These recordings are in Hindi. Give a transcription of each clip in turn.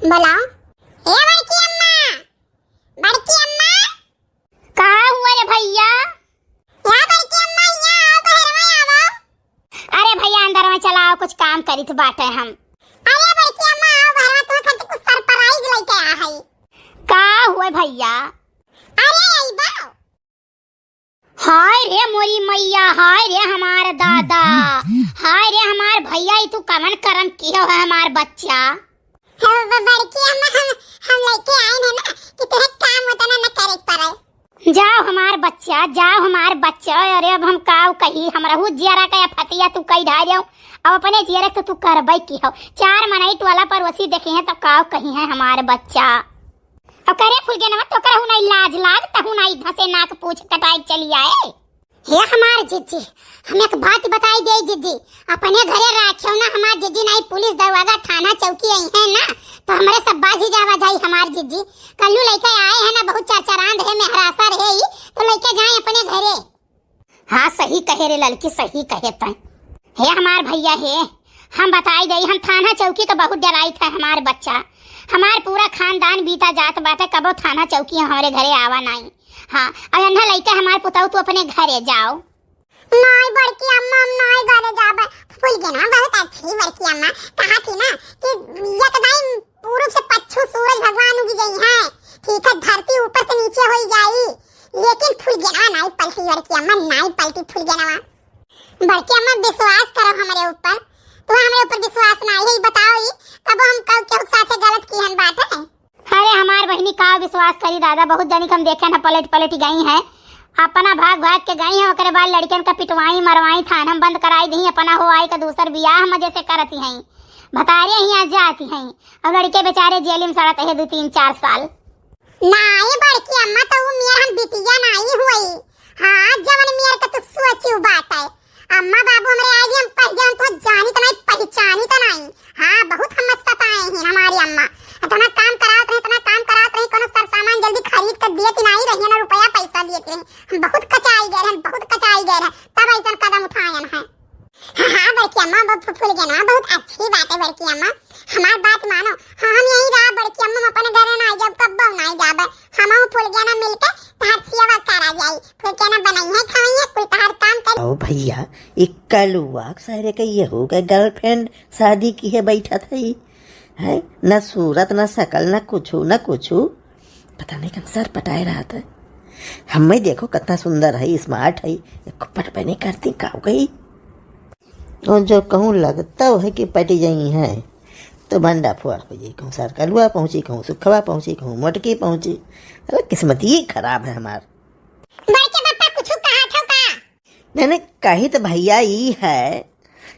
बोला ए बड़की अम्मा, बड़की अम्मा का हुआ रे भैया? या बड़की अम्मा यहाँ आओ, बाहर में आओ। अरे भैया अंदर में चलाओ, कुछ काम करित बाटे हम। अरे बड़की अम्मा आओ बाहर में, तुम्हें खातिर कुछ सरप्राइज लेके आ है। का हुआ भैया? अरे आई बाओ। हाय रे मोरी मैया, हाय रे हमार दादा, हाय रे हमार भैया, तू कमन करम किया है हमार बच्चा। बड़की अम्मा हम लेके आए हैं ना कि तुम्हें काम होता ना न करे पड़े। जाओ हमार बच्चा, जाओ हमार बच्चा। अरे अब हम काव कही, हमरा हु जियारा का फतिया तू कही ढा जाओ, अब अपने जियारा तो तू करबई की हो। 4 मनाइट वाला पड़ोसी देखे हैं तब काव कही है हमार बच्चा। अब करे फूल के नवा तो करहु नहीं लाज लाग, तहु नहीं धसे नाक पूछ कटाई चली आए। हे हमार जीजी, हम एक बात बताई दे जीजी, अपने घरे राखियो ना हमार जीजी, नहीं पुलिस दरवाजा थाना चौकी आई है ना तो हमरे सब बाजी जावा जाई हमार जीजी। कल्लू लेके आए हैं ना, बहुत चरचरांद है, मेहरासा रहे ही तो लेके जाए अपने घरे। हाँ सही कहे रे लड़की, सही कहे तय। हे हमार भैया हे, हम बताई दे, हम थाना चौकी का बहुत डराई था हमार बच्चा। हमार पूरा खानदान बीता जात बाटे, कबो थाना चौकी हमारे घरे आवा नहीं। हाँ अब अन्ना लइका हमार पुताऊ तू अपने घरे जाओ। नहीं बड़की अम्मा, हम नहीं घरे जाबे। फूल के ना बहुत अच्छी बड़की अम्मा कहा थी ना कि एकदम पूरब से पश्चिम सूरज भगवान उग गई है, ठीक है, धरती ऊपर से नीचे हो जाई, लेकिन फूल के ना नहीं पलटी बड़की अम्मा, नहीं पलटी फूल के ना। बड़की अम्मा विश्वास करो हमारे ऊपर, तो हमारे ऊपर विश्वास नहीं है, बताओ ये कब हम कब के साथे गलत की हन बात है। अरे हमार बहनी का विश्वास करी दादा, बहुत जनी हम देखे ना पलट पलट गई हैं, अपना भाग भाग के गई हैं, ओकरे बाद लड़कियन का पिटवाई मरवाई, थाना बंद कराई दी, अपना हो आई का दूसर बियाह मजे से करती हैं, भतारियां ही आ जाती हैं, और लड़के बेचारे जेल में सड़ते हैं 2-3-4 साल। नहीं बड़की अम्मा, तो वो मेरा हम बिटिया नहीं हुई। हाँ जवन मेरा का तो सोची बात है अम्मा बाबू, हमारे आज हम पहले हम तो जानी तो नहीं, पहचानी तो नहीं। हाँ बहुत हम सताए हैं हमारी अम्मा, इतना काम करावत रही, इतना काम करावत रही, कोनो सर सामान जल्दी खरीद कर दिए नहीं रही ना, रुपया पैसा दिए रही, हम बहुत कचाई गए हैं, बहुत कचाई गए हैं, तब ऐसा कदम उठाए हैं। हाँ बड़की अम्मा बहुत फूल गए ना, बहुत अच्छी बात है बड़की अम्मा, हमारी बात मानो। हाँ हम यही रहा बड़की अम्मा, हम अपने घर ना जब कब नहीं जाबे, हम फूल गया ना मिलके तहार सेवा करा जाई, फूल के ना बनाई है खाई है, कुल तहार काम कर। ओ भैया एक कलुआ सारे का ये हो गए, गर्लफ्रेंड शादी की है, बैठा था ये है न सूरत न शकल न कुछ न कुछ, पता नहीं कब सर पटाए रहा था। हमें देखो कितना सुंदर है, स्मार्ट है, पट पे नहीं करती का गई, और जो कहूँ लगता है कि पटी गई है तो भंडा फुआर हो जाए, कहूँ सर कलुआ पहुँची, कहूँ सुखवा पहुँची, कहूँ मोटकी पहुँची। अरे किस्मत ही खराब है हमार। बड़के पापा कुछ कहा था का? मैंने कही तो भैया ही है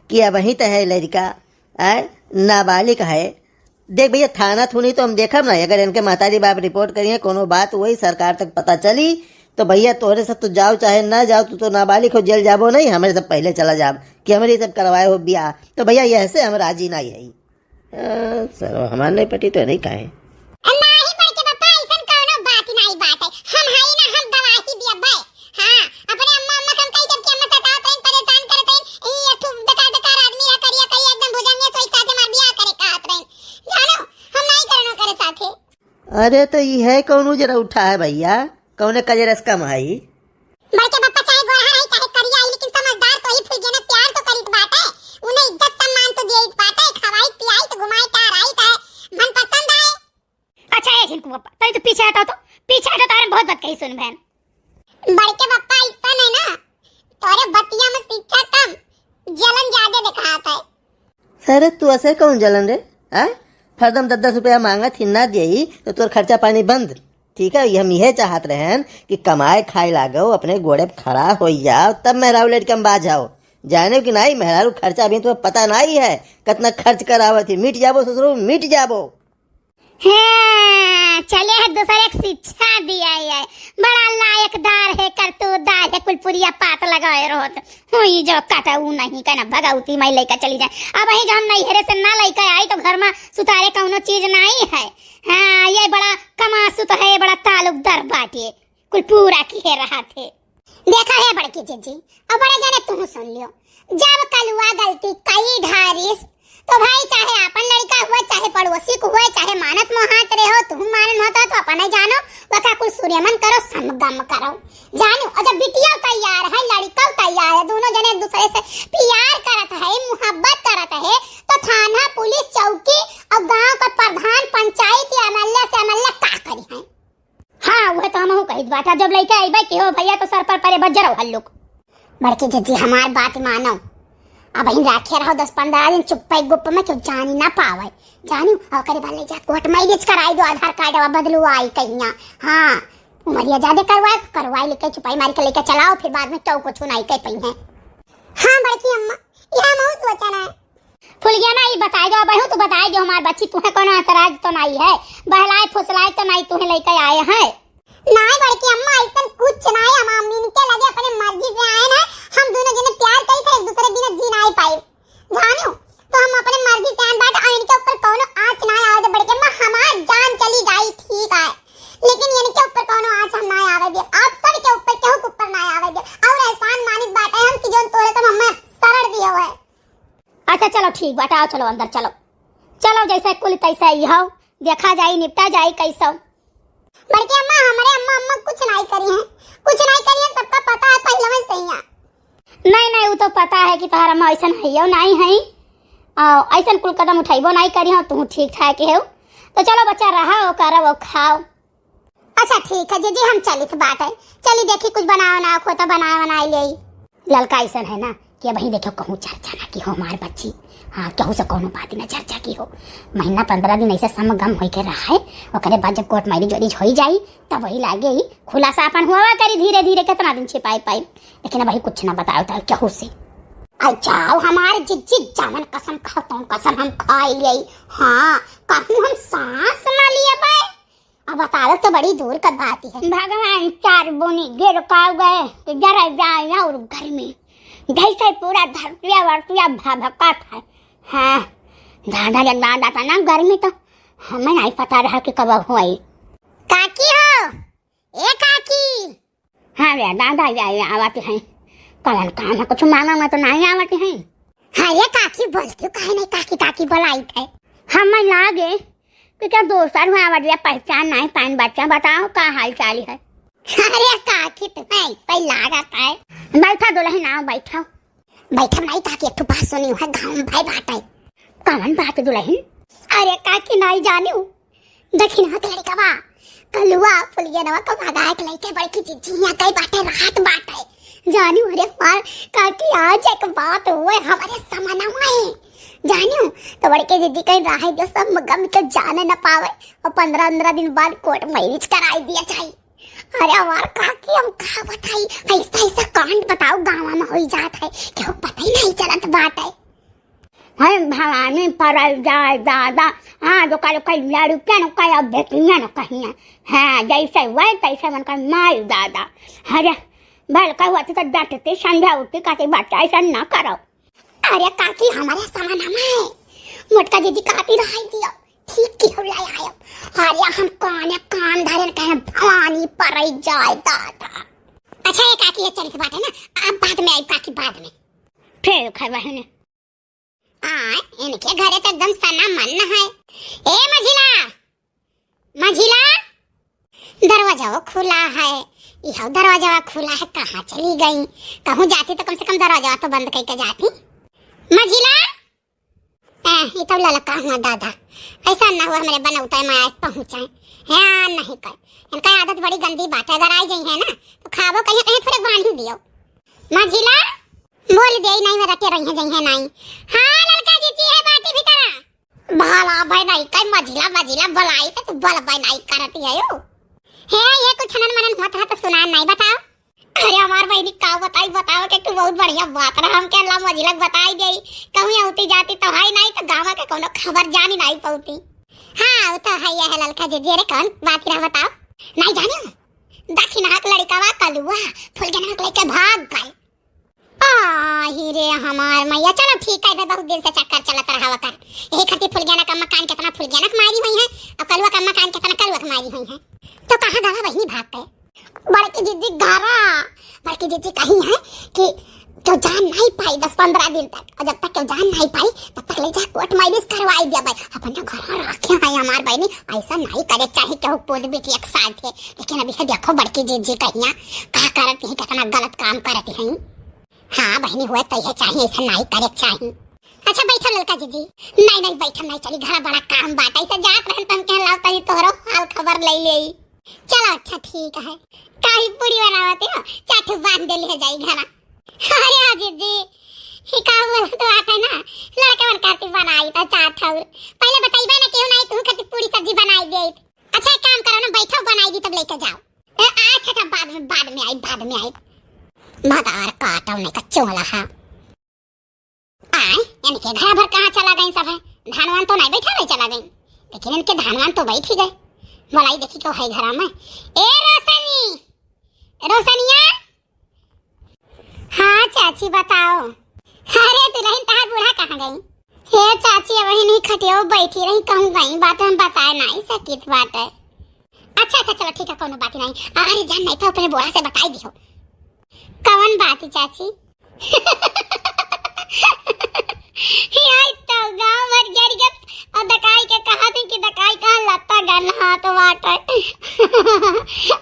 कि अब वही तो है लड़का नाबालिग है। देख भैया थाना थूनी तो हम देखब ना, अगर इनके माताजी बाप रिपोर्ट करिए कोनो बात वही सरकार तक पता चली तो भैया तोहरे सब तो जाओ चाहे ना जाओ, तू तो नाबालिग हो, जेल जाबो नहीं, हमारे सब पहले चला जाब कि हमारे सब करवाए हो ब्याह, तो भैया ये ऐसे हम राजी नहीं है। सर हमारे नहीं पटी तो नहीं कहे नहीं बड़के पापा, ऐसा कोनो बात नहीं बात है, हम है ना, हम गवाही दिया भाई। हाँ अपने अम्मा अम्मा हम कई जब के अम्मा सतावत हैं, परेशान करते हैं, ये तू बेकार बेकार आदमी है, करिया कई एकदम भुजंगे सोई साथे मार बियाह करे कहत रहे, जानो हम नहीं करनो करे साथे। अरे तो ये है कौन जरा उठा है भैया, कौन कजरस कम है बड़के पापा, चाहे गोरा है चाहे करिया है, लेकिन समझदार तो ही फूल ना, प्यार तो करित बात है, उन्हें इज्जत सम्मान तो देई बात है, खवाई पियाई तो घुमाई टहराई तो मन पसंद है। अच्छा है झिनकू पापा, तभी तो पीछे हटाओ, तो पीछे हटाओ, तारे बहुत बात कही सुन बहन। बड़के पापा ऐसा नहीं ना, तोरे बतिया में शिक्षा कम जलन ज्यादा दिखाता है। सर तू ऐसे कौन जलन रे, फरदम 10-10 रुपया मांगा थी ना दिए तो तोर खर्चा पानी बंद, ठीक है। हम यह चाहत रहे कि कमाए खाए लागो, अपने गोड़े पे खड़ा हो जाओ, तब मेहरारू लड़के हम बाज जाओ, जाने कि नहीं मेहरारू खर्चा अभी तुम्हें पता नहीं है कितना खर्च करावत थी, मिट जाबो ससुरो मिट जाबो। हाँ, चले है दूसरे एक शिक्षा दिया है, बड़ा लायकदार है, करतूतदार है, कुलपुरिया पात लगाए रहोत हुई जो काटा ऊ नहीं कहना भगाउती मैं लेकर चली जाए। अब वही जो हम नहीं हेरे से ना लेकर आई तो घर में सुतारे कौनो चीज नहीं है। हाँ ये बड़ा कमासुत है, बड़ा ताल्लुकदार बाटे, कुलपुरा की है रहा थे। देखा है बड़की जीजी, अब बड़े जाने तुम सुन लियो, जब कलुआ गलती कई ढारिस तो भाई चाहे अपन लड़का हुआ, चाहे पड़ोसी को हुआ, चाहे मानत मोहात रहे हो, तुम मानन होता तो अपन नहीं जानो, वका कुछ सूर्यमन करो, समगम करो, जानो। और जब बिटिया तैयार है, लड़का तैयार है, दोनों जने एक दूसरे से प्यार करत है, मोहब्बत करत है, तो थाना, पुलिस, चौकी और गांव का प्रधान, पंचायत या एमएलए से एमएलए का करी है। हाँ वह तो हमहू कहित बाटा, जब लइका आइबा के हो भैया तो सर पर परे बज्जर हल्लुक। बड़की जीजी हमार बात मानो, अब ही राखे रहो 10-15 दिन चुप्पे गुप्प में, क्यों जानी ना पावे, जानी। और करे वाले जा कोर्ट मैरिज कराई दो, आधार कार्ड बदलू आई कहिया। हाँ उमरिया ज्यादा करवाई लेके चुपाई मार के लेके चलाओ, फिर बाद में तो कुछ नहीं कह पई है। हाँ बड़की अम्मा यह मैं सोचा ना फुलिया ना ये बताए दो बहू, तो बताए जो हमार बच्ची तुम्हें कोनो एतराज तो नहीं है, बहलाए फुसलाए तो नहीं तुम्हें लेके आए हैं। नहीं बड़की अम्मा ऐसा कुछ नहीं, हम अम्मी के लगे अपने मर्जी से आए ना, हम दोनों जने प्यार कई थे, एक दूसरे बिना जी नहीं पाए, जानो। तो हम अपने मर्जी से आए बात, इनके ऊपर कोनो आंच ना आवे दे बड़की अम्मा, हमार जान चली जाई ठीक है, लेकिन इनके ऊपर कोनो आंच हम ना आवे दे, आप सब के ऊपर केहू के ऊपर ना आवे दे। और एहसान मानित बात है हम कि जोन तोरे तो मम्मा सरड़ दियो है। अच्छा चलो ठीक बाटा, आओ चलो अंदर चलो, चलो जैसा कुल तैसा ही हो, देखा जाए निपटा जाए कैसा। बड़की अम्मा हमारे अम्मा कुछ नहीं करी है, कुछ नहीं करी है, सबका पता है पहले में सही है। नहीं वो तो पता है कि तुम्हारा अम्मा ऐसा है नहीं है, ऐसा कुल कदम उठाइबो नहीं करी हो, तुम ठीक ठाक हो, तो चलो बच्चा रहा वो करो वो खाओ। अच्छा ठीक है जीजी, हम चली तो बात है, चली देखी कुछ बनाओ ना खोता बनाए ले। लड़का ऐसा है ना कि वही देखो कहूँ चर्चा ना की हो हमार बच्ची, हाँ कहूँ से कोनो बात ना चर्चा की हो, महीना 15 दिन ऐसे समगम हो के रहा है, और बाद जब कोर्ट मैरिज वैरिज हो जाई तब वही लागे ही खुलासा अपन हुआ करी धीरे धीरे, कितना दिन छिपाई पाई, लेकिन वही कुछ ना बताओ तो कहूँ से। अच्छा हमारे जिज्जी जावन कसम खाओ तो कसम हम खाई गई, हाँ कहूँ हम सांस ना लिए पाए, अब बताओ तो बड़ी दूर का बात है। भगवान 4 बोनी गिर काव गए कि जरा जाए और घर में जैसे पूरा धरतिया वर्तिया भभका था। हाँ दादा जब दादा था ना गर्मी तो हमें नहीं पता रहा कि कब हुई। काकी हो ए काकी। हाँ रे दादा जाए आवाते हैं, कल काम है कुछ मांगा में तो नहीं आवाते हैं। हाँ ये काकी बोलती हूँ, काहे नहीं काकी काकी बुलाई थे। हमें लागे कि क्या दोस्तर हुआ आवाज पहचान नहीं पान, बच्चा बताओ क्या हाल चाल है। अरे काकी तुम्हें ऐसा ही लागत है। बैठा दुल्हन आओ बैठा। बैठा नहीं काकी, एक बात सुनी है गाँव में भाई बात है। कौन बात दुल्हन? अरे काकी नहीं जानी हूँ, दक्षिण हाथ लड़का बा कलुआ फुलिया नवा का भागा के लेके बड़की चिचिया कई बाटे रात बाटे जानी। अरे मार काकी आज एक बात हुए हमारे समाना में जानी तो बड़के दीदी कहीं राह जो सब गम के जाने न पावे, और 15 दिन बाद कोर्ट मैरिज कराई दिया जाए। अरे हमार काकी हम कहा बताई, ऐसा ऐसा कांड बताओ गाँव में हो जाता है कि वो पता ही नहीं चलत बात है। हाय भवानी पर जाए दादा, हाँ जो कल कई लड़कियां न कई बेटियां न कहीं, हाँ जैसे वह तैसे मन का माई दादा। अरे भल का हुआ तो डटते समझाते कहते बच्चा ऐसा न करो। अरे काकी हमारे सामान में मोटका दीदी काटी रही दियो ठीक की हो लाया आयो। अरे हम कान धरे कहे भवानी पर जाए दादा। अच्छा ये काकी ये चली बात है ना, अब बाद में आई काकी बाद में फिर खबर है ना इनके घरे तो एकदम सना मन है। ए मझिला दरवाजा वो खुला है, यह दरवाजा खुला है, कहाँ चली गई? कहूँ जाती तो कम से कम दरवाजा तो बंद करके जाती। मझिला ये तो ललका हुआ दादा, ऐसा ना हुआ मेरे बनौता मैं आज पहुँचाए है नहीं कर। इनका आदत बड़ी गंदी बात है, अगर आई गई है ना तो खाबो कहीं कहीं थोड़े बांध दियो। मझिला बोल दे नहीं मेरा के रही है जई है नहीं। हाँ लड़का जीती है बाती भी तरह भाला भाई नहीं कई मझिला बुलाई तो तू बल भाई नहीं करती है यो है ये कुछ छनन मनन होता है तो सुना नहीं बताओ। अरे हमार बहनी का बताओ कि तू बहुत बढ़िया बात रहा, हम के अल्लाह मझिला बताई गई कहूँ होती जाती तो है नहीं तो गाँव के कोनो खबर जानी नहीं पौती। हाँ वो तो है ये लड़का जीजी। अरे कौन बात रहा बताओ? नहीं जानियो दक्षिण हाथ लड़का वा कलुआ फूल के नाक लेके भाग गए। हीरे हमार मैया चलो ठीक है, बहुत दिन से चक्कर चलत रहा कर यही खातिर फुलगियाना का मकान कितना फुलगियाना मारी हुई है और कलुआ का मकान कितना कलुआ मारी हुई है। तो कहाँ गवा बहनी भाग गए? बड़की दीदी घरा बड़की दीदी कही है कि क्यों जान नहीं पाई 10-15 दिन तक, और जब तक क्यों जान नहीं पाई तब तक ले जा कोर्ट मैरिज करवाई दिया भाई। अपन जो घर रखे हैं हमार बहनी, ऐसा नहीं करे चाहे केहू पोल बेटी एक साथ है। लेकिन अभी देखो बड़की जीजी कहिया कहा करती है, कितना गलत काम करती है। हाँ बहनी हुए तो ये चाहिए, ऐसा नहीं करे चाहिए। अच्छा बैठो ललका जीजी। नहीं नहीं बैठो नहीं, चली घर बड़ा काम बात ऐसा जात रहन तुम कह लाओ तनी तोहरो हाल खबर ले ले। चलो अच्छा ठीक है। काई पूरी बनावते हो, चाटू बांध दे ले जाई घर। अरे हाँ जीजी ही का बोल तो आता ना, लड़के मन करती बनाई तो चाट हूं। पहले बताइबे ना क्यों नहीं तू खाती पूरी सब्जी बनाई दे। अच्छा एक काम करो ना, बैठो बनाई दी तब लेके जाओ। अच्छा बाद में आई मदार काटो नहीं का चोला है। आए यानी के घर भर कहाँ चला गई सब है, धानवान तो नहीं बैठा रहे चला गई, लेकिन इनके धानवान तो बैठ ही गए। मलाई देखी क्यों है घर में। ए रोशनिया। हाँ चाची बताओ। अरे दुल्हन तार बूढ़ा कहाँ गई? हे चाची वही नहीं खटियो बैठी रही, कहूँ गई बात हम बताए नहीं सकित बात है। अच्छा चलो ठीक है कोनो बात नहीं। अरे जान नहीं तो अपने बूढ़ा से बताई दियो। कौन बात है चाची? यार तो गांव भर जर गप और दकाई के कहा थी कि दकाई का लत्ता गन हाथ वाट।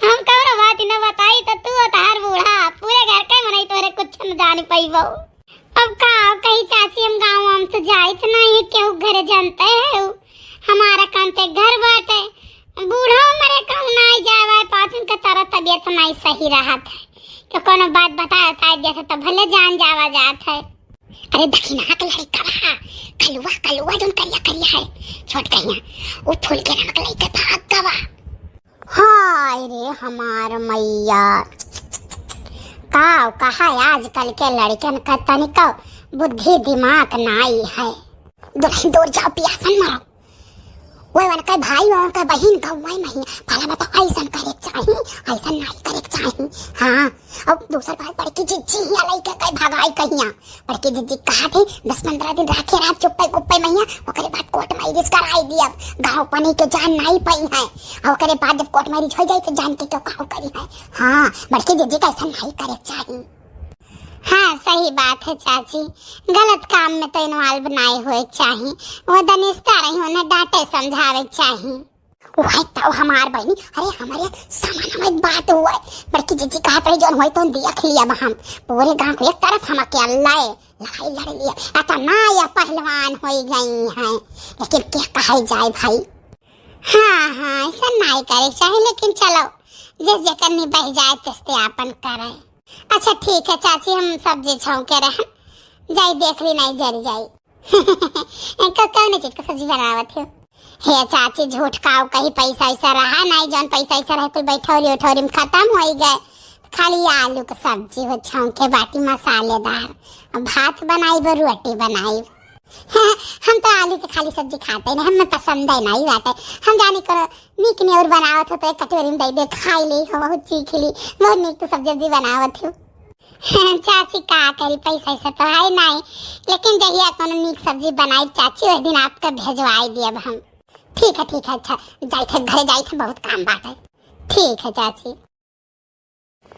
हम कौन बात न बताई तो तू तार बूढ़ा पूरे घर के मनई तोरे कुछ न जान पाइबो। अब का कही चाची हम गांव हम तो जाइत नहीं केहू घर जानते है। हमारा काम ते घर बाटे, बूढ़ा मरे कहूं नहीं जावे पाचन का तरह तबीयत नहीं सही रहत है तो कोनो बात बता जैसे तो भले जान जावा जात है। अरे दखिना के लड़ी करा कलुआ जोन करिया है छोट कहिया वो फूल के रंग लई के भाग गवा। हाय रे हमार मैया काव कहा आजकल के लड़कन का तनिक बुद्धि दिमाग नहीं है। दूर जाओ पियासन मारो। वही वन का भाई और का बहन का वही नहीं भला बताओ ऐसा करे चाहिए ऐसा नहीं करे चाहिए। हाँ अब दूसरा बात बड़की जीजी या लइका कई भगाई कहिया। बड़की जीजी कहा थे 10-15 दिन रखे रात चुप्पे गुप्पे मैया ओकरे बाद कोर्ट मैरिज कराई दिया। गांव पनी के जान नहीं पाई है और ओकरे बाद जब कोर्ट मैरिज हो जाए तो जान के क्यों काहू करी है। हाँ बड़की जीजी का ऐसा नहीं करे चाहिए। हाँ सही बात है चाची, गलत काम में तो इन्वॉल्व नहीं हुए चाहिए। वो दनिस्ता रही उन्हें डांटे समझावे चाहिए। वही तो हमार बहनी। अरे हमारे सामान में बात हुआ है बड़की जीजी कहा था जो हुई तो देख लिया हम पूरे गांव को एक तरफ हम अकेले लड़ाई लड़ लिया आता ना या पहलवान हो गई है। लेकिन क्या कहा जाए भाई। हाँ ऐसा नहीं करे चाहिए, लेकिन चलो जिस जगह नहीं बह जाए तिस्ते आपन करे। अच्छा ठीक है चाची हम सब्जी छौंके रहे जाई देख ली नहीं जरी जाई। कौन चीज का सब्जी बनावत हो? हे चाची झूठ काव कहीं पैसा ऐसा रहा नहीं, जौन पैसा ऐसा रहे कुल बैठौरी उठौरी में खत्म हो गए। खाली आलू का सब्जी हो छौंके बाटी मसालेदार, भात बनाई ब रोटी बनाई। हम तो आलू की खाली सब्जी खाते नहीं, हमें पसंद है नहीं बात है। हम जाने करो नीक ने और बनावत हो तो एक कटोरी में दे खाई ली हो बहुत चीख ली बहुत नीक तो सब्जी बनावत हो। चाची का करी पैसा ऐसा तो है नहीं, लेकिन जहिया कोनो नीक सब्जी बनाई चाची उस दिन आपका भेजवाई दिए हम। ठीक है अच्छा जाई थे घरे जाई थे बहुत काम बात है। ठीक है चाची।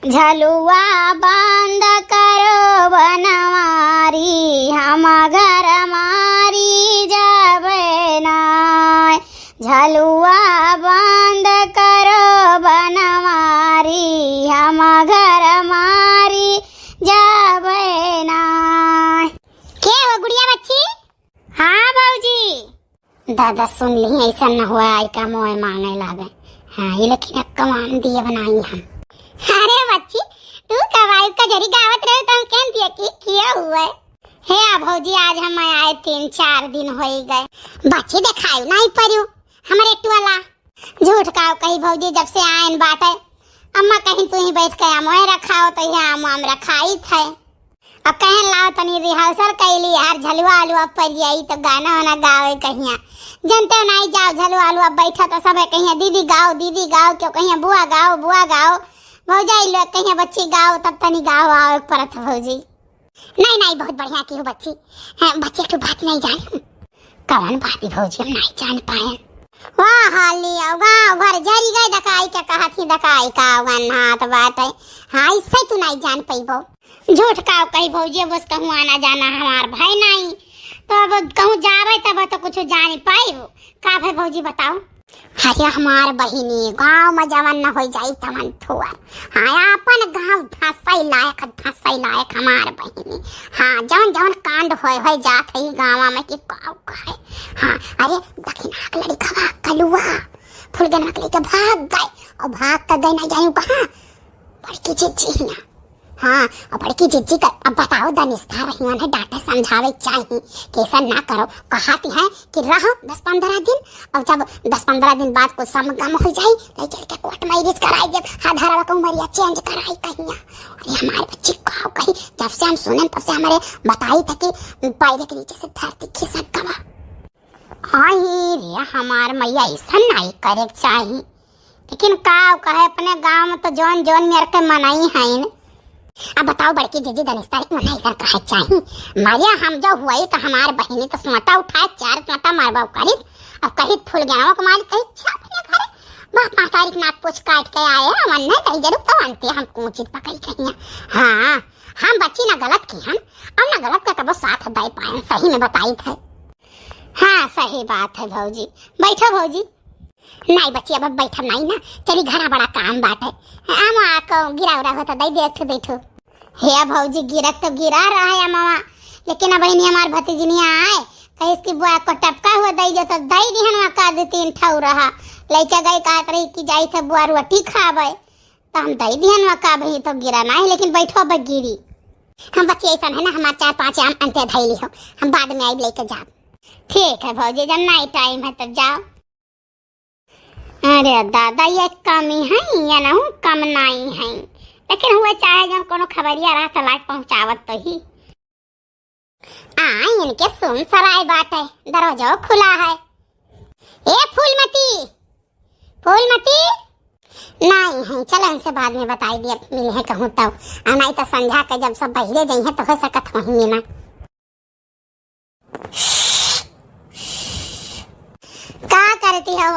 झलुआ बंद करो बनवारी हम घर मारी जावे नाय। झलुआ बंद करो बनवारी हम घर मारी जावे नाय। के हो गुड़िया बच्ची? हाँ बाबूजी। दादा सुन ली ऐसा न हुआ आई का मोए मांगने लगे। हाँ ये लेकिन कमान दिए बनाई हम। अरे बच्ची तू कवाई का जरी गावत रहे तो हम कह दिए कि किया हुआ है। हे भौजी आज हम आए 3-4 दिन हो गए, बच्ची दिखाई नहीं परियो हमारे टुआला। झूठ का कही भौजी जब से आयन बात है अम्मा कहीं तू ही बैठ के मोए रखाओ तो यहाँ आम रखाई थे। अब कहें लाओ तनी रिहर्सल कैली यार झलुआ आलुआ पर जाई तो गाना वाना गावे कहिया जनते नहीं जाओ झलुआ आलुआ बैठा तो सब कहिया दीदी गाओ क्यों कहिया बुआ गाओ भौजाई लोग कहिया बच्ची गाओ तब तनी गाओ आओ परत भौजी। नहीं बहुत बढ़िया की हो बच्ची। बच्ची की बात नहीं जानी कौन बात भौजी हम नहीं जान पाए। वाह हाली गाँव भर जरी गए दका बताई के कहत ही दकाई का वन हाथ बात है। हाँ इससे तू नहीं जान पैबो। झूठ का कही भौजी, बस कहूँ आना जाना हमार भाई नहीं, तो अब कहूँ जावे तब तो कुछ जान पाई। का भाई भौजी बताओ। अरे हमार बहिनी गाँव में जवन न हो जाई तवन थोर। हाँ अपन गाँव धसई लायक हमार बहिनी। हाँ जवन जवन कांड होय जात है गाँव में कि गाँव कहे। हाँ अरे दक्षिणा के लड़का कलुआ फुलगना के लेके भाग गए और भाग कर गए न जाऊँ कहाँ, बड़की जिज्जी ना। हाँ और बड़की जिज्जी का अब बताओ दनिस्था रही है डांटे समझावे चाहिए कि ऐसा ना करो। कहती है कि रहो 10-15 दिन और जब 10-15 दिन बाद कुछ समगम हो जाए ले चल के कोर्ट मैरिज कराई दे। आधारवा को उमरिया चेंज कराई कहिया। अरे हमारे बच्ची कहो कही जब से हम सुने तब से हमारे बताई था कि पैर के नीचे से धरती खिसक गवा। आई रे हमार मैया ऐसा नहीं करे चाहिए, लेकिन का कहे अपने गाँव में तो जौन जौन मेरे के मनाई है। अब बताओ बड़की जीजी दनिस्ता मना इधर कहे चाहिए। मारिया हम जो हुआ तो हमारे बहिनी तो सोटा उठाए 4 सोटा मारबा करी और कहीं फूल गया को मारी कहीं छापने करे बाप मातारी के नाक पूछ काट के आए हमन नहीं कहीं जरूर तो अंते हम कोचित पकड़ी कहीं। हाँ हम बच्ची ना गलत की हम और ना गलत का कबो साथ दे पाए, सही में बताई थे। हाँ सही बात है भौजी। बैठो भौजी। नहीं बच्ची अब बैठा नहीं ना, चली घरा बड़ा काम बात है। हम आको गिरा उरा होता दई देख बैठो। हे भौजी गिरक तो गिरा रहा है मामा, लेकिन अब बहनी हमार भतीजनिया आए कहीं इसकी बुआ को टपका हुआ दई जो तो दई दिहन का 2-3 ठौ रहा लइका गई कहत रही कि जाई थे बुआ रोटी खावे तो हम दई दिहन का भई तो गिरा नहीं, लेकिन बैठो अब गिरी। हम बच्ची ऐसा है ना हमार 4-5 आम अंते धैली हो, हम बाद में आई लेके जाओ। ठीक है भौजी जब नहीं टाइम है तब जाओ। अरे दादा ये कमी है या ना कम नहीं है, लेकिन हुए चाहे जब कोनो खबरिया रहा तो लाइक पहुंचावत तो ही। इनके सुन सराय बात है, दरवाजा खुला है। ए फूलमती नहीं है, चलो इनसे बाद में बताई दिया मिले है कहूँ तब। नहीं तो संझा के जब सब बहिरे गई है तो हो सकत वहीं ना। क्या करती हो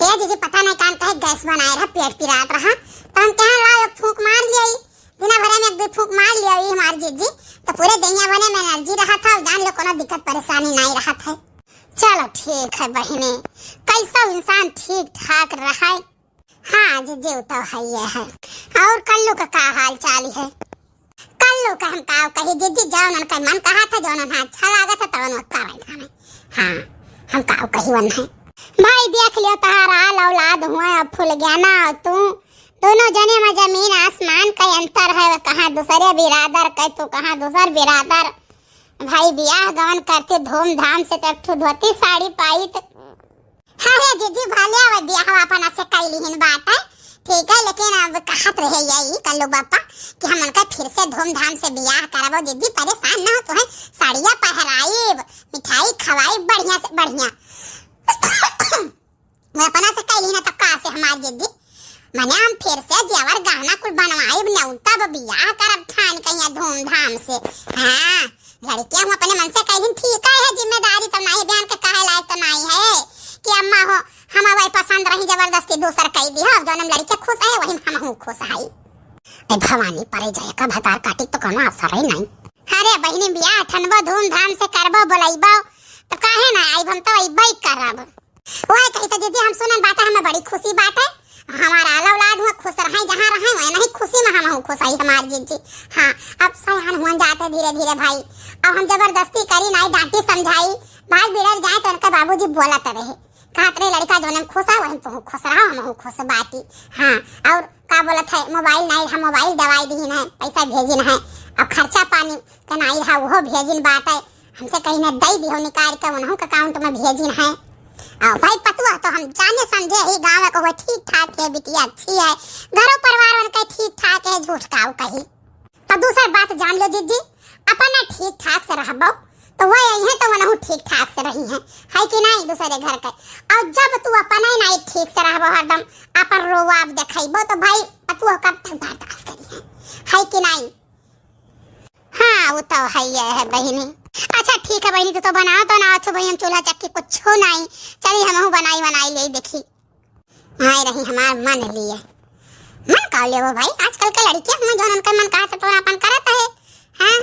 ये जीजी पता नहीं कान कहे गैस बनाए रहा पेट पिरात रहा तो हम कहाँ लाओ फूंक मार लिया बिना भरे में 1-2 फूंक मार लिया हमारी जीजी तो पूरे दुनिया बने में एनर्जी रहा था और जान लो कोनो दिक्कत परेशानी नहीं रहा था। चलो ठीक है बहने, कैसा इंसान ठीक ठाक रहा है। हाँ जीजी तो है ये है। और कल्लू का क्या हाल चाल है? कल्लू का हम का कही जीजी जाओ उनका मन कहा था जो उन्हें अच्छा लगा था तो उनका बैठा। हाँ हम का कही वन है भाई देख लियो तहारा औलाद हुआ अब फूल गया ना तू दोनों जने में जमीन आसमान का अंतर है। कहाँ दूसरे बिरादर कह तो कहाँ दूसर बिरादर। भाई ब्याह गवन करते धूमधाम से तब धोती साड़ी पाई तो हाँ जीजी भाले अब ब्याह अपन से कैलिहिन बात है ठीक है, लेकिन अब कहत रहे यही कल्लू बापा कि हम उनका फिर से धूमधाम से ब्याह कराबो। जीजी परेशान ना हो तो है साड़ियाँ पहराई मिठाई खवाई बढ़िया से बढ़िया। मैं अपना से कैली ना तब कहा से हमारी जीजी मने हम फिर से जेवर गहना कुछ बनवाई नौता बियाह करब ठान कहीं धूमधाम से। हाँ लड़कियां हम अपने मन से कैली ठीक है, जिम्मेदारी तो नहीं बयान के कहे लायक तो नहीं है कि अम्मा हो हम वही पसंद रही जबरदस्ती दूसर कह दी हो जो हम लड़के खुश है वही हम हूँ खुश है। भवानी परे जाए का भतार काटी तो कोनो अवसर ही नहीं। अरे बहनी ब्याह ठनबो धूमधाम से करबो बुलाइबो तो काहे ना आई हम तो अइबई करब। ओए कही तो जीजी हम सुनन बात हमें बड़ी खुशी बात है। हमारा औलाद हुआ खुश रहे जहाँ रहे वही नहीं खुशी में हम खुश आई हमारी जीजी। हाँ अब सयान हुआ जाते धीरे धीरे भाई अब हम जबरदस्ती करी नहीं डांटी समझाई भाई बिगड़ जाए तो उनका बाबूजी बोलत रहे कहत रहे लड़का जो खुश है वही तो खुश रहा हम खुश बाटी। हाँ और का बोलत है मोबाइल नहीं हम मोबाइल दवाई दी है पैसा भेजिन है अब खर्चा पानी का नहीं है वो भेजिन बात है हमसे कहीं ना दई दी हो निकाल के उन्हों के अकाउंट में भेजिन है। और भाई पतुआ तो हम जाने समझे ही गाँव को वो ठीक ठाक है बिटिया अच्छी है घरों परिवार उनका ठीक ठाक है झूठ काऊ कही तो दूसरा बात जान लो जीजी अपना ठीक ठाक से रहबो तो वह यही है तो वह ठीक ठाक से रही है कि नहीं दूसरे घर के। और जब तू अपना ही नहीं ठीक से रहबो हरदम अपन रोवाब देखबो तो भाई पतुआ कब तक बर्दाश्त करी है कि नहीं। हाँ वो तो है ये है बहनी। अच्छा ठीक है बहनी तो बनाओ तो ना अच्छा भाई हम चूल्हा चक्की कुछ हो नहीं चलिए हम बनाई ले देखी। आए रही हमार मन लिए मन का ले वो भाई आजकल के लड़कियां हम जोन उनका मन कहा तो अपन करत है हां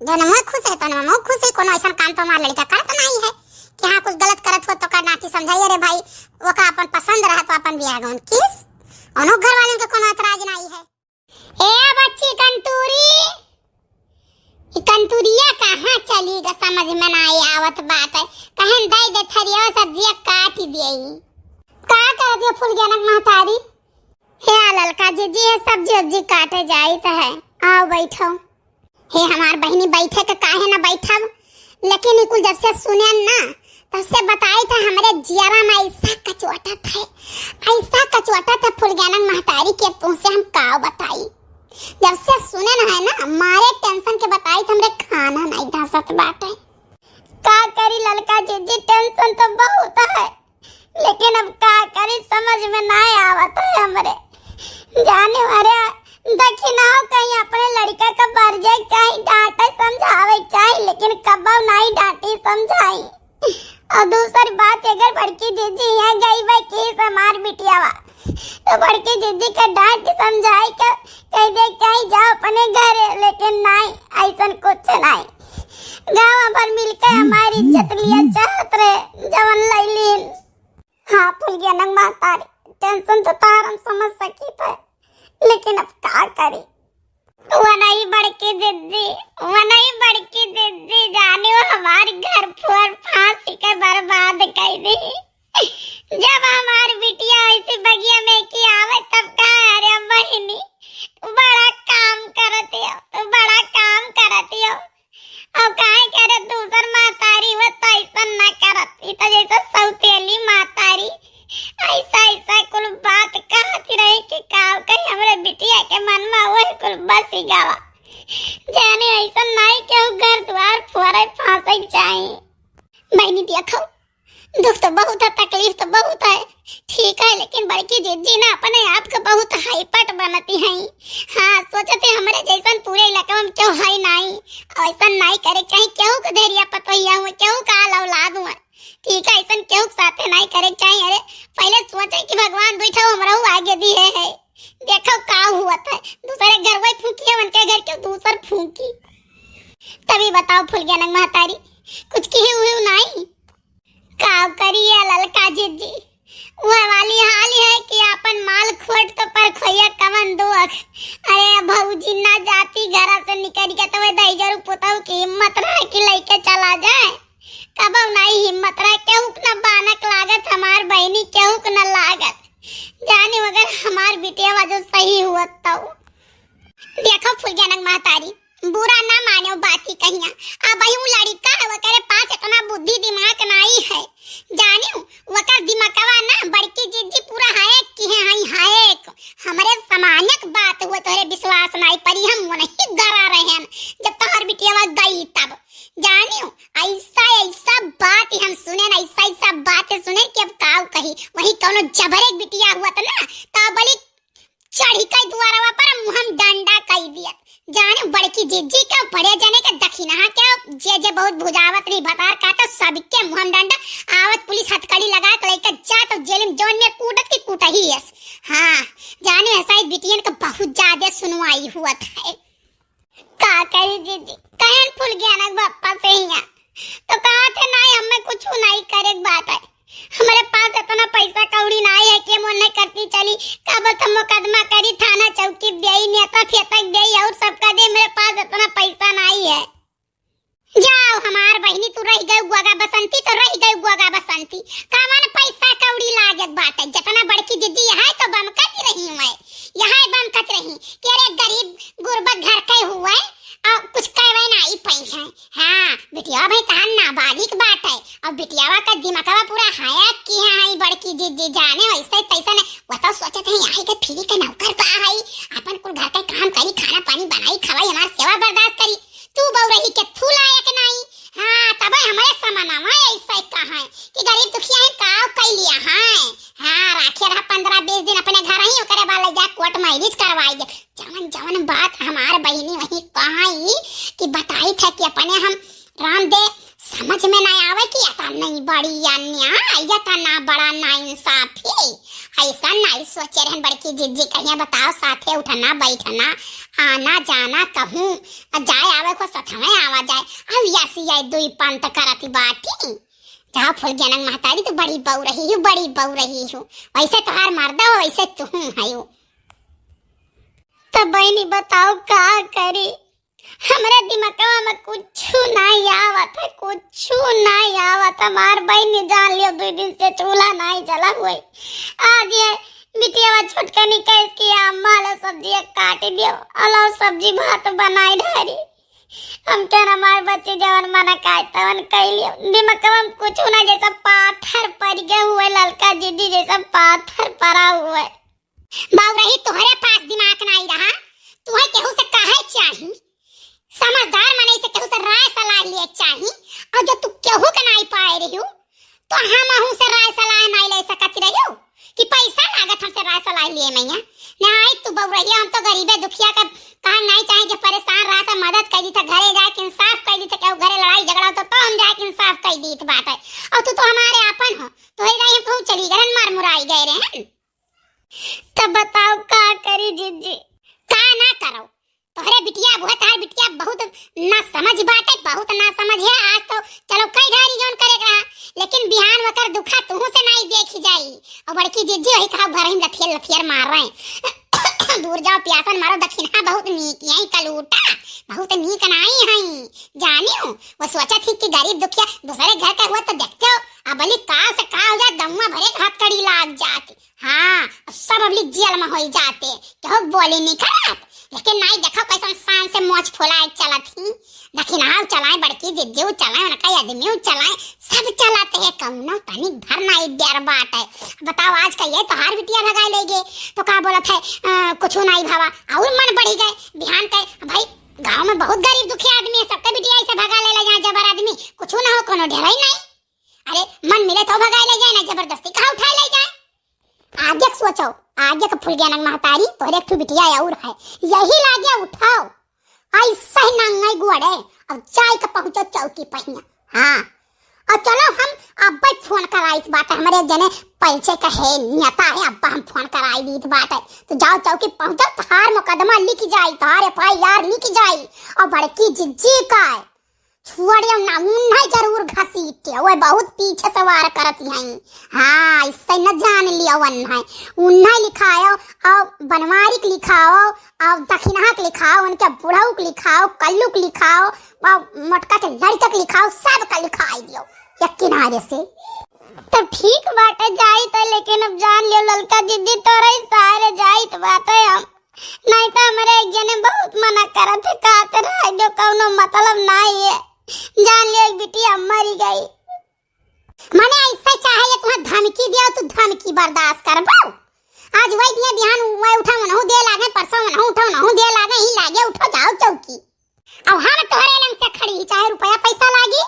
जोन मैं खुश है तो मैं खुश है कोनो ऐसा काम तो हमार लड़का करत नहीं है कि हां कुछ गलत करत हो तो का नाती समझाइए रे भाई वो का अपन पसंद रहा तो अपन बियाह गौन किस और घर वालों का कोनो एतराज नहीं है। ए बच्ची कंतूरी कंतुरिया कहाँ चली ग समझ में ना आवत बात है कहन दई दे थरिया सब्जियां काट देई का कर दियो फूल जनक महतारी हे ललका जी है सब्जी काटे जाई त है आओ बैठो हे हमार बहनी बैठे के काहे ना बैठब लेकिन इकुल जब से सुने ना तब से बताई था हमारे जियारा में ऐसा कचवाटा था फूल जनक महतारी के तुमसे हम का बताई जब से सुने ना है ना मारे टेंशन के बताई तो हमरे खाना नहीं धसत बाटे का करी ललका जी टेंशन तो बहुत है लेकिन अब का करी समझ में ना आवत है हमरे जाने वाले देखी ना हो कहीं अपने लड़का का बर जाए चाहे डांटे समझावे चाहे लेकिन कब नहीं डांटी समझाई और दूसरी बात अगर बड़की दीदी यहाँ गई भाई की हमार बिटियावा तो बड़की दीदी का डांट समझाई के कह दे कहीं जाओ अपने घर लेकिन नहीं ऐसा कुछ नहीं गाँव पर मिलकर हमारी इज्जत लिया चाहत रहे जवन लैलीन हाँ फूल गया नंग महतारी टेंशन तो तार हम समझ सकी थे लेकिन अब क्या करी वो नहीं बड़की दीदी जाने वो हमारे घर पर फांसी के बर्बाद कर दी जब हमारी बिटिया ऐसी बगिया में की आवे तब कहा अरे बहनी बड़ा काम करती हो अब काहे करे दूसर मातारी वो तो ऐसा ना करती तो जैसे सौतेली मातारी ऐसा कुल बात कहती रही कि काव कहीं हमरे बिटिया के मन में वही कुल बसी गावा जाने ऐसा नहीं क्यों घर द्वार फोरे फांसे जाए बहनी देखो दुख तो बहुत है तकलीफ तो बहुत है ठीक है लेकिन बड़की जीजी ना अपने आप को बहुत हाईपट बनती हैं हाँ सोचते हमारे जैसा पूरे इलाके में क्यों है नहीं ऐसा नहीं करे चाहे क्यों को धैर्य पतोहिया हुए क्यों का औलाद हुआ ठीक है ऐसा क्यों साथे नहीं करे चाहे अरे पहले सोचे कि भगवान बैठा हमरा आगे दिए है देखो का हुआ था दूसरे घर वही फूकी है उनके घर क्यों दूसर फूकी तभी बताओ फूल गया नंग महतारी कुछ की हुई नहीं काव करिए ललका जीजी वो वाली हाल है कि अपन माल खोट तो पर खोया कवन दो अरे भौजी ना जाती घर से निकल के तो दई जरूर पुताऊ की हिम्मत रहे कि लेके चला जाए कब नहीं हिम्मत रहे केहू न बानक लागत हमार बहनी केहू न लागत जाने मगर हमार बिटिया वजह सही हुआ तो देखो फुलजनक महतारी बुरा ना मानो बाती कहिया अब ही लड़का है वकरे पास इतना बुद्धि दिमाग नहीं है जानियो वकर दिमागवा ना बड़की जीजी पूरा है कि है हमारे समानक बात हुआ तोरे विश्वास नहीं परी हम नहीं डरा रहे हैं जब तोहर बिटिया गई तब जानियो ऐसा बात हम सुने ना ऐसा बात सुने कि अब काव कही वही कोनो जबरे बिटिया हुआ था ना तब बली चढ़ी कई द्वारा पर मुहम डंडा कई दिया जाने बड़की जीजी का बड़े जने का दक्षिणा क्या जे बहुत भुजावत नहीं भतार का तो सबके मुहम डंडा आवत पुलिस हथकड़ी लगा के लेकर जा तो जेल में जोन में कूटत की कूटा ही है हाँ जाने ऐसा बिटियन का बहुत ज्यादा सुनवाई हुआ था का करी जीजी कहन फूल गया ना बापा से ही तो कहा थे नहीं हमें कुछ नहीं करे बात है हमारे पास इतना पैसा कौड़ी नहीं है कि मन नहीं करती चली कब तो मुकदमा करी थाना चौकी देई नेता फेतक देई और सबका दे मेरे पास इतना पैसा नहीं है जाओ हमार बहनी तू रह गई गुआगा बसंती तो रह गई गुआगा बसंती कामन पैसा कौड़ी लागत बात है जितना बड़की जिद्दी है तो बम कच रही मैं यहाँ बम कच रही कि अरे गरीब गुरबत घर के हुए और कुछ कहवे नहीं पैसा हाँ बिटिया भाई तान नाबालिग बात है और बिटियावा का दिमागवा पूरा हाया की है बड़की जीजी जाने वैसे तैसा ने वो तो सोचते हैं यहाँ के फ्री के नौकर बा है अपन कुल घर का काम करी खाना पानी बनाई खवाई हमार सेवा बर्दाश्त करी तू बहु रही के थू लायक नहीं हाँ तब हमारे समानावा ऐसा कहा है कि गरीब दुखिया है काव कई लिया हाँ राखे रहा 15-20 दिन अपने घर ही करे वाले जा कोर्ट मैरिज करवाई जवन बात हमार बहनी वही कहाई कि बताई था कि अपने हम राम दे समझ में नहीं आवे कि यता नहीं बड़ी अन्याय यता ना बड़ा ना इंसाफी ऐसा नहीं सोचे रहन बड़की जिज्जी कहिया बताओ साथे उठना बैठना आना जाना कहूँ जाए आवे को सथवे आवा जाए अब यासी आई दुई पंत करती बाटी जाओ फुलगेनंग महतारी तो बड़ी बहू रही हूँ बड़ी बहू रही हूँ वैसे तुम्हार मर्दा हो वैसे तू है तब बहनी बताओ का करे हमारे दिमागवा में कुछ नहीं आवत है कुछ नहीं आवत हमार बहनी जान लियो 2 दिन से चूल्हा नहीं जला हुए आज ये बिटिया छोटका निकल के अम्मा लो सब्जी काट दियो अलाव सब्जी भात बनाई ढारी हम क्या हमारे बच्चे जवन मना काटवन कह लियो दिमागवा में कुछ ना जैसा पाथर पड़ गए हुए ललका जिद्दी जैसा पाथर पड़ा हुआ है बाऊ रही तुम्हारे पास दिमाग नहीं रहा तुम्हें केहू से काहे चाहिए समझदार मने से केहू से राय सलाह लिए चाहिए और जो तू केहू के नहीं पाए रही हो तो हम आहू से राय सलाह नहीं ले सकत रही हो कि पैसा लागत हमसे राय सलाह लिए मैया नहीं तू बहु रही हम तो गरीबे दुखिया का कहा नहीं चाहे जो परेशान रहा था मदद कर दी था घरे जाके इंसाफ कर दी था क्या घरे लड़ाई झगड़ा तो हम जाके इंसाफ कर दी बात है और तू तो हमारे आपन हो तो ही रही हम चली गए मार मुराई गए रहे तब बताओ का करी जिज्जी का ना करो तोहरे बिटिया बहुत ना समझ बाटे बहुत ना समझ है आज तो चलो कई ढारी जोन करे रहा लेकिन बिहान वकर दुखा तुहू से नहीं देखी जाई और बड़की जिज्जी वही कहा भरहिम लथियर मार रहे दूर जाओ प्यासन मारो दक्षिणा बहुत नीक है कलूटा बहुत नीक नहीं है जानियो वो सोचा थी कि गरीब दुखिया दूसरे घर का हुआ तो देखते हो अब अली का से का हो जाए दमुआ भरे हाथ कड़ी लाग जाती हाँ सब अबली जेल में हो जाते क्या बोली नहीं खराब लेकिन नहीं देखो कैसा शान से मोच फुलाए चलत ही दक्षिणाव चलाए बड़की जिज्जू चलाए उनका आदमी चलाए सब चलाते हैं कौनो तनी भर नहीं डर बात है बताओ आज का ये तो हार बिटिया भगाए लेगे तो का बोलत है कुछ नहीं भावा और मन बढ़ी गए बिहान के भाई गांव में बहुत गरीब दुखी आदमी है सबके बिटिया ऐसे भगा ले जाए जबर आदमी कुछ ना हो कोनो ढेर ही नहीं अरे मन मिले तो भगाए ले जाए ना जबरदस्ती कहाँ उठाए ले जाए आगे सोचो आगे का फुलगेनंग महतारी तोरे एक बिटिया और है यही लागे उठाओ ऐसा ही नंगाई गुड़े अब चाय का पहुंचो चौकी पहिया हाँ और चलो हम अब फोन कराई इस बात हमारे जने पैसे का है नियता है अब हम फोन कराई दी इस बात है तो जाओ चौकी पहुंचो थार मुकदमा लिख जाई थार FIR लिख जाई और बड़की जिज्जी का छुड़ियो ना उन्हें जरूर घसीटे वो बहुत पीछे से वार करती हैं हाँ इससे न जान लिया उन्हें लिखाओ और बनवारी के लिखाओ और दक्षिणा के लिखाओ उनके बुढ़ऊ के लिखाओ कल्लू के लिखाओ और मटका के लड़का के लिखाओ सब का लिखाई दियो एक किनारे से तो ठीक बात है जाई तो लेकिन अब जान लियो ललका जिद्दी तोरा सारे जाई तो बात है हम नहीं तो हमारे एक जने बहुत मना करत है कहते रहे जो कोनो मतलब नहीं है जान लियो बिटिया मरी गई माने ऐसा चाहिए तुम्हें धमकी दियो तो धमकी बर्दाश्त कर पाओ आज वही दिया बिहान मैं उठा मनहु दे लागे परसों मनहु उठा मनहु दे लागे ही लागे उठो जाओ चौकी अब हम तोहरे लंग से खड़ी चाहे रुपया पैसा लागी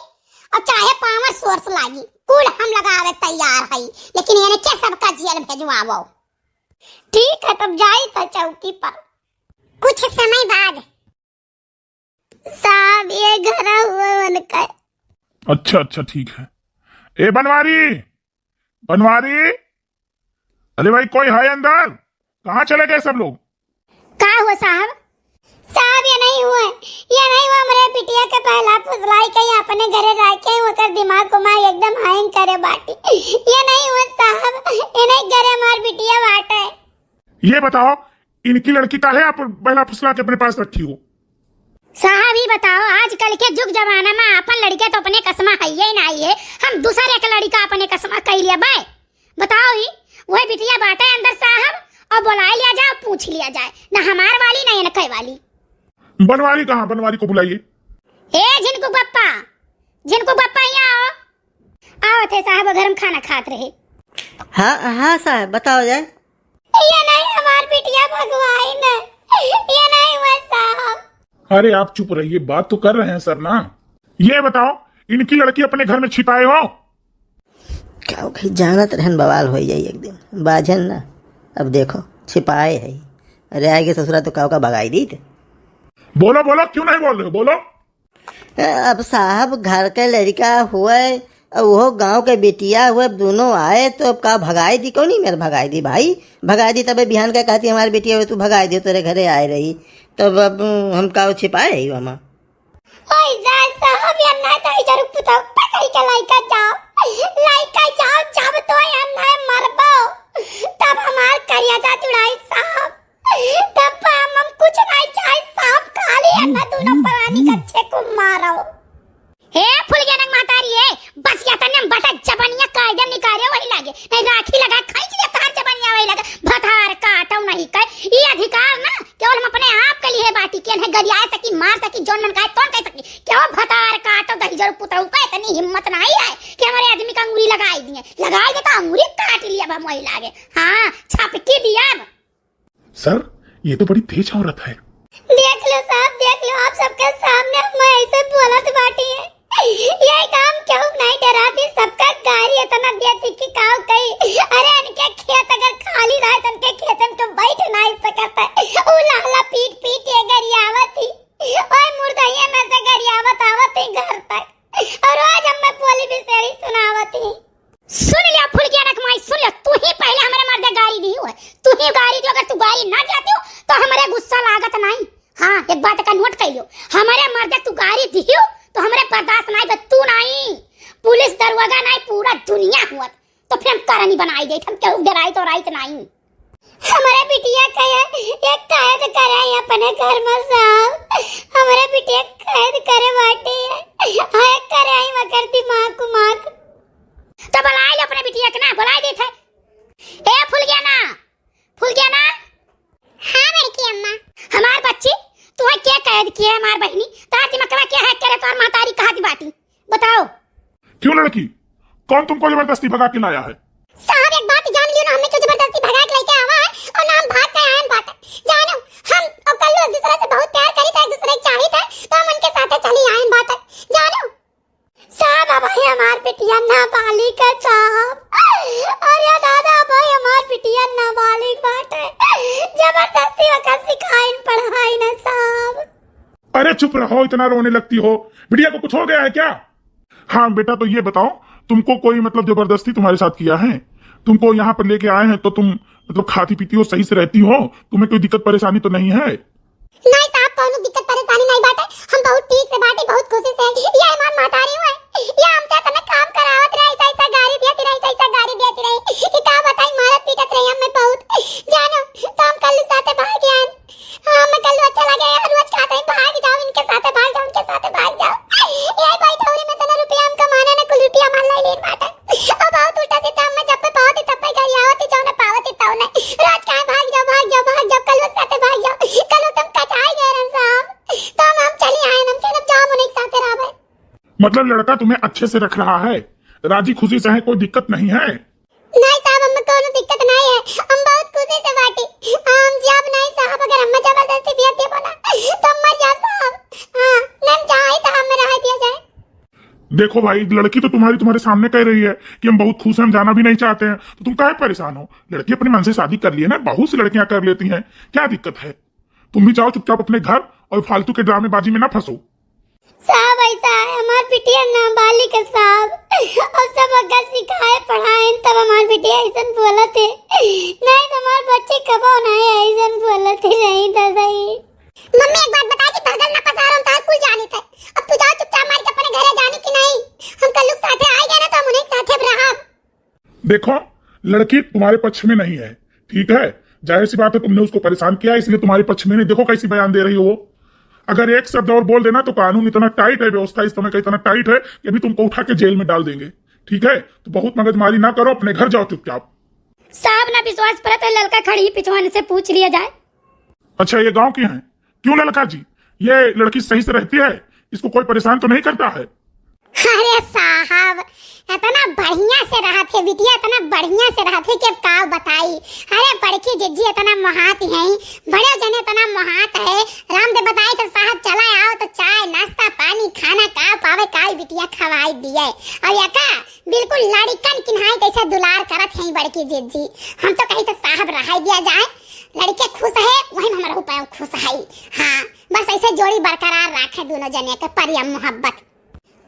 और चाहे पावर सोर्स लागी कुल हम लगावे तैयार है लेकिन यानी क्या सबका जेल भेजवाओ ठीक है तब जाई तो चौकी पर कुछ समय बाद साहब ये घर हुआ उनका अच्छा ठीक है ए बनवारी अरे भाई कोई है अंदर कहाँ चले गए सब लोग का हुआ साहब ये नहीं हुआ हमारे बिटिया के पहला फुसलाई के अपने घरे रह के होकर दिमाग को मैं एकदम हैंग करे बाटी ये नहीं हुआ साहब ये नहीं घरे हमारी बिटिया बाटा है ये बताओ इनकी लड़की का है आप पहला फुसला के अपने पास रखी हो साहब ही बताओ आजकल के जुग जमाना में अपन लड़के तो अपने कसमा है ही नहीं है हम दूसरे के लड़का अपने कसमा कह लिया बाय बताओ ही वही बिटिया बाटा है अंदर साहब और बुला लिया जाए पूछ लिया जाए ना हमार वाली ना इनके वाली बनवारी कहाँ बनवारी को बुलाइए ए जिनको पप्पा यहाँ आओ थे साहब घर में खाना खात रहे हाँ साहब बताओ जाए ये नहीं हमार बिटिया भगवाई ना ये नहीं हुआ साहब अरे आप चुप रहिए बात तो कर रहे हैं सर ना ये बताओ इनकी लड़की अपने घर में छिपाए हो क्या भाई जानत रहन बवाल हो जाए एक दिन बाजन ना अब देखो छिपाए है अरे आगे ससुरा तो काव का भगाई दी थे बोलो क्यों नहीं बोल रहे हो बोलो अब साहब घर का लड़का हुआ अब वो गांव के बेटिया हुए दोनों आए तो अब का भगाई दी कौन नहीं मेरे भगाई दी भाई भगाई दी तब बिहान का कहती हमारी बेटिया हुए तू भगाई दी तेरे घरे आए रही तब अब हम का छिपाए रही हम ओए साहब यार ना तो इधर पुता पकड़ के लाइका जाओ जब तो यार ना मरबो तब हमार करियादा जुड़ाई साहब तब हम कुछ नहीं चाहे साहब खाली अन्ना दोनों प्राणी कच्चे को मारो हे फुलगेनक मातारी है बस या तने बटा जबनिया कायदे निकारे वही लागे नहीं राखी लगा खींच दे तार जबनिया वही लगा भतार काटो नहीं कह ये अधिकार ना केवल हम अपने आप के लिए बाटी के है गरिया सकी मार सकी जोन मन काहे कौन कह सकी क्यों भतार काटो दही जरूर पुतौ का इतनी हिम्मत नहीं है कि हमारे आदमी का अंगुली लगाई दे तो अंगुली काट लिया अब वही लागे हां छपकी दिया सर ये तो बड़ी तेज औरत है। देख लो साहब देख लो आप सबके सामने मैं ऐसे बोलत बाटी है ये काम क्यों नहीं डराती सबका गाड़ी इतना देती कि काव कही अरे इनके खेत अगर खाली रहे तो इनके खेत में तो बैठ नहीं सकता ओ लाला पीट पीट ये गरियावत ही ओए मुर्दैया में से गरियावत आवत ही घर तक और आज हम मैं बोली बिसेड़ी सुनावत ही सुन लिया फुल गया नक माई सुन लिया तू ही पहले हमारे मर्दे गाड़ी दी हुआ तू ही गाड़ी जो अगर तू गाड़ी ना जाती हो तो हमारे गुस्सा लागत नहीं हाँ एक बात का नोट कर लियो हमारे मर्दे तू गाड़ी दी हो तो हमारे बर्दाश्त नहीं तू नहीं पुलिस दरवाजा नहीं पूरा दुनिया हुआ तो फिर हम करनी बनाई दे हम क्यों डराई तो राइट नहीं हमारे बिटिया कहे एक कैद करे अपने घर में साहब हमारे बिटिया कैद करे बाटे हां करे आई मगर दिमाग कुमाक तो बुलाए लो अपने बिटिया के ना बुलाए देते ए फूल गया ना हाँ बड़की अम्मा हमार बच्ची तू क्या कैद किया है हमार बहनी तार दिमाग क्या है करे तो मातारी कहा दी बाटी बताओ क्यों लड़की कौन तुमको जबरदस्ती भगा के लाया है साहब एक बात जान लियो ना हमने क्यों जबरदस्ती भगा के लेके आवा है और नाम भाग के आयन बात जानो हम और कल एक दूसरे से बहुत प्यार करी था एक दूसरे की चाही था तो हम उनके साथ चली आयन बात जानो साहब भाई हमार बिटिया नाबालिग है साहब अरे दादा भाई हमार बिटिया नाबालिग बाटे जबरदस्ती वक्त सिखाइन पढ़ाई ना साहब अरे चुप रहो इतना रोने लगती हो बिटिया को कुछ हो गया है क्या हाँ बेटा तो ये बताओ तुमको कोई मतलब जबरदस्ती तुम्हारे साथ किया है तुमको यहाँ पर लेके आए हैं तो तुम मतलब खाती पीती हो सही से रहती हो तुम्हें कोई दिक्कत परेशानी तो नहीं है नहीं साहब कोनो दिक्कत परेशानी नहीं बाटे हम बहुत ठीक से बाटे बहुत खुशी से ये हमार मातारी हुए ये हमसे तने काम करावत रही ऐसा गाड़ी देती रही कि का बताई मारत पीटत रही हमें बहुत जानो तो हम कल साथे भाग गए हमें कल अच्छा लगा यार रोज खाते हैं भाग जाओ इनके साथे भाग जाओ ये भाई ठौरी में तने रुपया हम कमाने ने कुल रुपया मान ले बाटे अब बहुत उल्टा सीधा हम जब पे पावती तब पे गाड़ी आवती जाओ ना पावती ताऊ ने रोज कहां भाग जाओ कल साथे भाग जाओ कल तुम कचाई गए रन साहब तो हम चली आए हम के जाओ उन्हीं के साथे रह मतलब लड़का तुम्हें अच्छे से रख रहा है राजी खुशी से है कोई दिक्कत नहीं है नहीं साहब हमें कोनो दिक्कत नहीं है हम बहुत खुशी से बाटी हम जब नहीं साहब अगर हम जबरदस्ती बिया दे बोला तो मर जा साहब हां नम जाए तो हमें रह दिया जाए देखो भाई लड़की तो तुम्हारे सामने कह रही है कि हम बहुत खुश हैं हम जाना भी नहीं चाहते हैं तो तुम काहे परेशान हो लड़की अपने मन से शादी कर ली है ना बहुत सी लड़कियां कर लेती हैं क्या दिक्कत है तुम भी जाओ चुपचाप अपने घर और फालतू के ड्रामेबाजी में ना फंसो साहब ऐसा है हमार बिटिया नाबालिग है साहब और सब अगर सिखाए पढ़ाए तब हमार बिटिया ऐसा बोलते नहीं तो हमार बच्चे कबो नहीं ऐसा बोलते नहीं दादाई मम्मी एक बात बता कि भगल ना पसार हम तार कुल जानी थे अब तू जाओ चुपचाप मार के अपने घरे जाने की नहीं हम कल लोग साथे आए गए ना तो हम उन्हीं के साथे रहा देखो लड़की तुम्हारे पक्ष में नहीं है ठीक है जाहिर सी बात है तुमने उसको परेशान किया इसलिए तुम्हारे पक्ष में नहीं देखो कैसी बयान दे रही हो अगर एक शब्द और बोल देना तो कानून इतना टाइट है व्यवस्था इस समय का इतना टाइट है कि अभी तुमको उठा के जेल में डाल देंगे ठीक है तो बहुत मगजमारी ना करो अपने घर जाओ चुपचाप साहब ना विश्वास पर तो लड़का खड़ी पिछवाने से पूछ लिया जाए अच्छा ये गांव की है क्यों लड़का जी ये लड़की सही से रहती है इसको कोई परेशान तो नहीं करता है अरे साहब इतना बढ़िया से रहा थे बिटिया इतना बढ़िया से रहा थे कि का बताई अरे बड़की जिज्जी इतना महात है बड़े जने इतना महात है रामदेव बताई तो साहब चला आओ तो चाय नाश्ता पानी खाना का पावे काई बिटिया खवाई दिए और या का बिल्कुल लड़कन किन्हाई कैसे दुलार करत है बड़की जिज्जी हम तो कहीं तो साहब रहा दिया जाए लड़के खुश है वही हमारा उपाय खुश है हाँ बस ऐसे जोड़ी बरकरार रखे दोनों जने के प्रेम मोहब्बत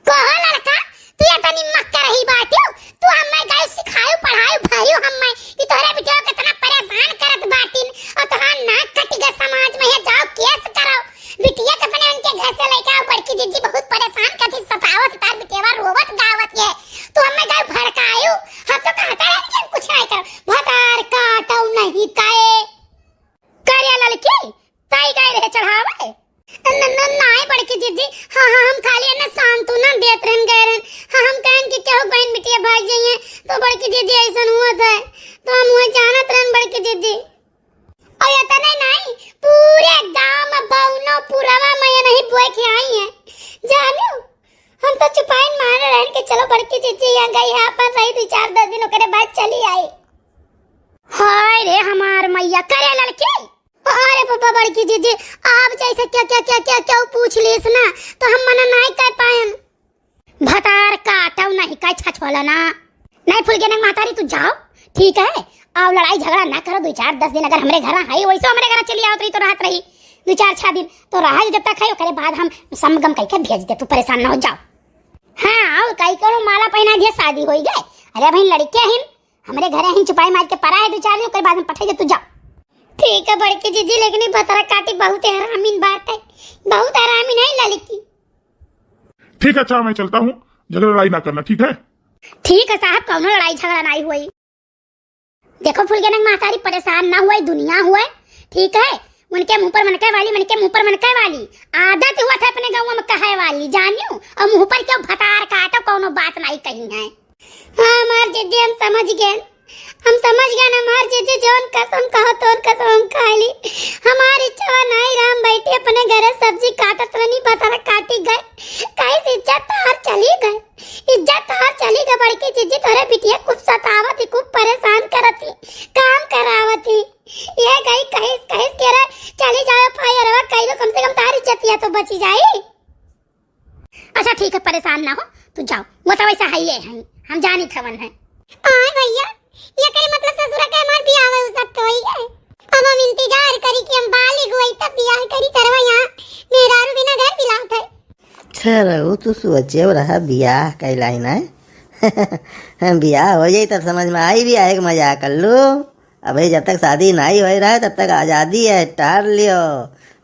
कहो लड़का तू ये तनी मक्का रही बाटियो तू हमें गाय सिखायो पढ़ायो भरियो हमें कि तोरे बिटिया कितना परेशान करत बाटिन और तोहार नाक कटी गए समाज में है जाओ केस कराओ बिटिया के अपने उनके घर से लेके आओ बड़की जीजी बहुत परेशान करती सतावत तार बिटिया रोवत गावत है तू हमें गाय भड़कायो हम तो कहता है कि कुछ नहीं कर भतार काटो नहीं काए कार्या लड़की ताई गाय रहे चढ़ावे नहीं बड़की जीजी हाँ हम खाली ना सांत्वना देत रहन गए रहन हाँ हम कहन कि केहू बहन बिटिया भाग जाइए तो बड़की जीजी ऐसा हुआ था तो हम वही जानत रहन बड़की जीजी और ये तो नहीं पूरे गांव में बौनो पुरवा में ये नहीं बुआ के आई है जानो हम तो चुपाइन मार रहन कि चलो बड़की जीजी यहाँ गई है अपन रही 2-4-10 दिन ओकरे बाद चली आई हाय रे हमार मैया करे लड़की अरे पापा बड़की जीजी आप जैसे क्या पूछ लीस ना तो हम मना नहीं कर पाएं भतार काटो नहीं का छछवाला ना नहीं फुल के मातारी तू जाओ ठीक है और लड़ाई झगड़ा ना करो 2-4-10 दिन अगर हमरे घर आई वैसे हमरे घर चली आओ तो राहत रही 2-4-6 दिन तो रहा जब तक है ओकरे बाद हम समगम कह के भेज दे तू परेशान ना हो जाओ हाँ और कई करो माला पहना दिए शादी हो गए अरे भाई लड़के हैं हमरे घरे ही छुपाई मार के परा है 2-4 दिन ओकरे बाद हम पठाई दे तू जाओ ठीक है बड़की जीजी लेकिन बतरा काटी बहुत हरामीन बात है बहुत हरामीन है लड़की ठीक है अच्छा मैं चलता हूँ झगड़ा लड़ाई ना करना ठीक है ठीक है साहब कौन लड़ाई झगड़ा नहीं हुई देखो फुलगेनक मातारी परेशान ना हुआ दुनिया हुआ ठीक है उनके मुंह पर मनके वाली मनके मुंह पर मनके वाली आदत हुआ था अपने गाँव में कहे वाली जानियो और मुंह पर क्यों भतार काटो कोनो बात नहीं कही है हाँ हमार जीजी हम समझ गए ना हमार जीजी जोन कसम कहो तो कसम हम खा ली हमारी इच्छा नहीं राम बैठे अपने घर सब्जी काटत रही बता काटी गए कहीं इज्जत हार चली गई बड़की जीजी तोरे बिटिया खूब सतावत खूब परेशान करती काम करावती ये गई कहीं कह रहा चली जाओ फायर कहीं लो कम से कम तारी इज्जत तो बची जाए अच्छा ठीक है परेशान ना हो तू जाओ वो तो वैसा है हम जानी खवन है भैया ये करे मतलब ससुरा के हमार बियाह में सब तो ही है अब हम इंतजार करी कि हम बालिग होई तब बियाह करी सरवा यहाँ मेरा रू बिना घर पिलात है चलो तू सोचे रहा बियाह कहलाई ना बियाह हो जाए तब समझ में आई भी आए मजा कर लो अभी जब तक शादी नहीं हो रहा है तब तक आजादी है टार लियो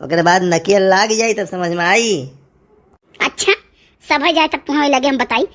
ओकरे बाद नकियल लाग जाए तब समझ में आई अच्छा सब हो जाए तब तुम्हें लगे हम बताई